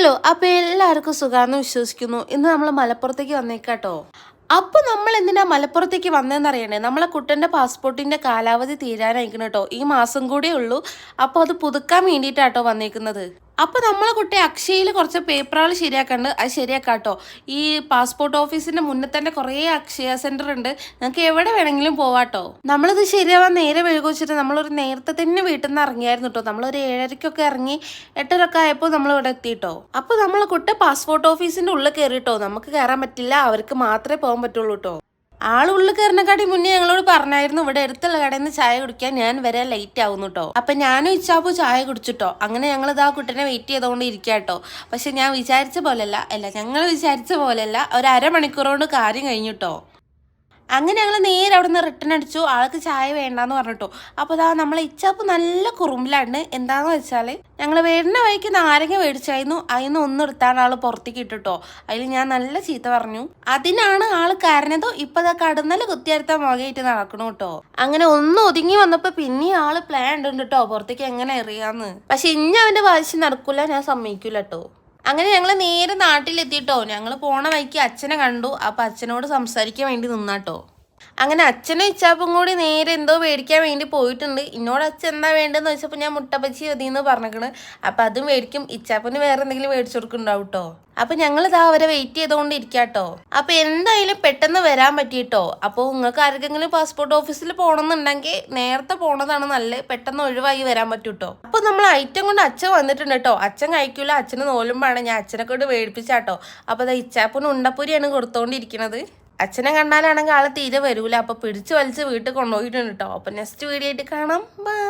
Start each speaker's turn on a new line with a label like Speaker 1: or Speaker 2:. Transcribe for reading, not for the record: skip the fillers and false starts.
Speaker 1: Hello, അപ്പൊ എല്ലാവർക്കും സുഖാന്ന് വിശ്വസിക്കുന്നു. ഇന്ന് നമ്മൾ മലപ്പുറത്തേക്ക് വന്നേക്കാട്ടോ. അപ്പൊ നമ്മൾ എന്തിനാ മലപ്പുറത്തേക്ക് വന്നതെന്ന് അറിയണേ? നമ്മളെ കുട്ടന്റെ പാസ്പോർട്ടിന്റെ കാലാവധി തീരാനായിക്കണം കേട്ടോ. ഈ മാസം കൂടിയേ ഉള്ളൂ. അപ്പൊ അത് പുതുക്കാൻ വേണ്ടിയിട്ടാട്ടോ വന്നേക്കുന്നത്. അപ്പൊ നമ്മളെ കുട്ടി അക്ഷയയിൽ കുറച്ച് പേപ്പറുകൾ ശരിയാക്കണ്ട്. അത് ശരിയാക്കാട്ടോ. ഈ പാസ്പോർട്ട് ഓഫീസിന്റെ മുന്നിൽ തന്നെ കുറേ അക്ഷയ സെന്റർ ഉണ്ട്. നമുക്ക് എവിടെ വേണമെങ്കിലും പോവാട്ടോ. നമ്മളിത് ശരിയാവാൻ നേരെ വഴുകി വെച്ചിട്ട് നമ്മളൊരു നേരത്തെ തന്നെ വീട്ടിൽ നിന്ന് ഇറങ്ങിയായിരുന്നു കേട്ടോ. നമ്മളൊരു 7:30 ഇറങ്ങി 8:30 ആയപ്പോൾ നമ്മൾ ഇവിടെ എത്തിയിട്ടോ. അപ്പൊ നമ്മളെ കുട്ടി പാസ്പോർട്ട് ഓഫീസിന്റെ ഉള്ളിൽ കയറിട്ടോ. നമുക്ക് കയറാൻ പറ്റില്ല, അവർക്ക് മാത്രമേ പോകാൻ പറ്റുള്ളൂ കേട്ടോ. ആളുള്ളിൽ കയറിനെക്കാട്ടി മുന്നേ ഞങ്ങളോട് പറഞ്ഞായിരുന്നു ഇവിടെ അടുത്തുള്ള കടയിൽ നിന്ന് ചായ കുടിക്കാൻ ഞാൻ വരെ ലേറ്റ് ആവുന്നു കേട്ടോ. അപ്പൊ ഞാനും ഇച്ചാപ്പു ചായ കുടിച്ചിട്ടോ. അങ്ങനെ ഞങ്ങൾ ഇതാ കുട്ടനെ വെയിറ്റ് ചെയ്തുകൊണ്ട് ഇരിക്കാട്ടോ. പക്ഷെ ഞാൻ വിചാരിച്ച പോലെയല്ല, ഞങ്ങൾ വിചാരിച്ച പോലെയല്ല, ഒരു അരമണിക്കൂർ കൊണ്ട് കാര്യം കഴിഞ്ഞിട്ടോ. അങ്ങനെ ഞങ്ങൾ നേരെ അവിടെ നിന്ന് റിട്ടേൺ അടിച്ചു. ആൾക്ക് ചായ വേണ്ടാന്ന് പറഞ്ഞിട്ടോ. അപ്പോൾ അതാ നമ്മളെ ഇച്ചാപ്പ് നല്ല കുറുമ്പിലാണ്. എന്താണെന്ന് വെച്ചാൽ ഞങ്ങൾ വരുന്ന വഴിക്ക് നാരങ്ങ മേടിച്ചായിരുന്നു. അതിന് ഒന്നെടുത്താണ് ആൾ പുറത്തേക്ക് ഇട്ടിട്ടോ. അതിൽ ഞാൻ നല്ല ചീത്ത പറഞ്ഞു. അതിനാണ് ആൾ കരഞ്ഞതോ. ഇപ്പം അതാ കടന്നൽ കുത്തിയെടുത്താൽ മുഖമായിട്ട് നടക്കണു കേട്ടോ. അങ്ങനെ ഒന്ന് ഒതുങ്ങി വന്നപ്പോൾ പിന്നെ ആള് പ്ലാൻ ഉണ്ട് കേട്ടോ, പുറത്തേക്ക് എങ്ങനെ എറിയാന്ന്. പക്ഷെ ഇനി അവൻ്റെ വാശി നടക്കൂല, ഞാൻ സമ്മതിക്കൂല കേട്ടോ. അങ്ങനെ ഞങ്ങൾ നേരെ നാട്ടിലെത്തിയിട്ടോ. ഞങ്ങൾ പോണ വഴിക്ക് അച്ഛനെ കണ്ടു. അപ്പം അച്ഛനോട് സംസാരിക്കാൻ വേണ്ടി നിന്നാട്ടോ. അങ്ങനെ അച്ഛനും ഇച്ചാപ്പും കൂടി നേരെ എന്തോ മേടിക്കാൻ വേണ്ടി പോയിട്ടുണ്ട്. ഇന്നോട് അച്ഛൻ എന്താ വേണ്ടതെന്ന് വെച്ചപ്പോൾ ഞാൻ മുട്ടപ്പച്ചി മതിയെന്ന് പറഞ്ഞേക്കണ്. അപ്പം അതും മേടിക്കും. ഇച്ചാപ്പിന് വേറെ എന്തെങ്കിലും മേടിച്ചു കൊടുക്കുന്നുണ്ടാവും കേട്ടോ. അപ്പം ഞങ്ങളിതാ അവരെ വെയിറ്റ് ചെയ്തുകൊണ്ട് ഇരിക്കാട്ടോ. അപ്പം എന്തായാലും പെട്ടെന്ന് വരാൻ പറ്റിയിട്ടോ. അപ്പോൾ നിങ്ങൾക്ക് ആർക്കെങ്കിലും പാസ്പോർട്ട് ഓഫീസിൽ പോകണമെന്നുണ്ടെങ്കിൽ നേരത്തെ പോണതാണ് നല്ലത്. പെട്ടെന്ന് ഒഴിവായി വരാൻ പറ്റൂട്ടോ. അപ്പോൾ നമ്മൾ ഐറ്റം കൊണ്ട് അച്ഛൻ വന്നിട്ടുണ്ട് കേട്ടോ. അച്ഛൻ കഴിക്കൂല, അച്ഛന് നോലുമ്പാണ്. ഞാൻ അച്ഛനെ കൊണ്ട് മേടിപ്പിച്ചാട്ടോ. അപ്പോൾ അത് ഇച്ചാപ്പിന് ഉണ്ടപ്പൊരിയാണ് കൊടുത്തോണ്ടിരിക്കുന്നത്. അച്ഛനെ കണ്ടാലാണെങ്കിൽ ആളെ തീരെ വരൂല. അപ്പോൾ പിടിച്ച് വലിച്ച് വീട്ടിൽ കൊണ്ടുപോയിട്ടുണ്ട് കേട്ടോ. അപ്പോൾ നെക്സ്റ്റ് വീഡിയോ ആയിട്ട് കാണാം. ബൈ.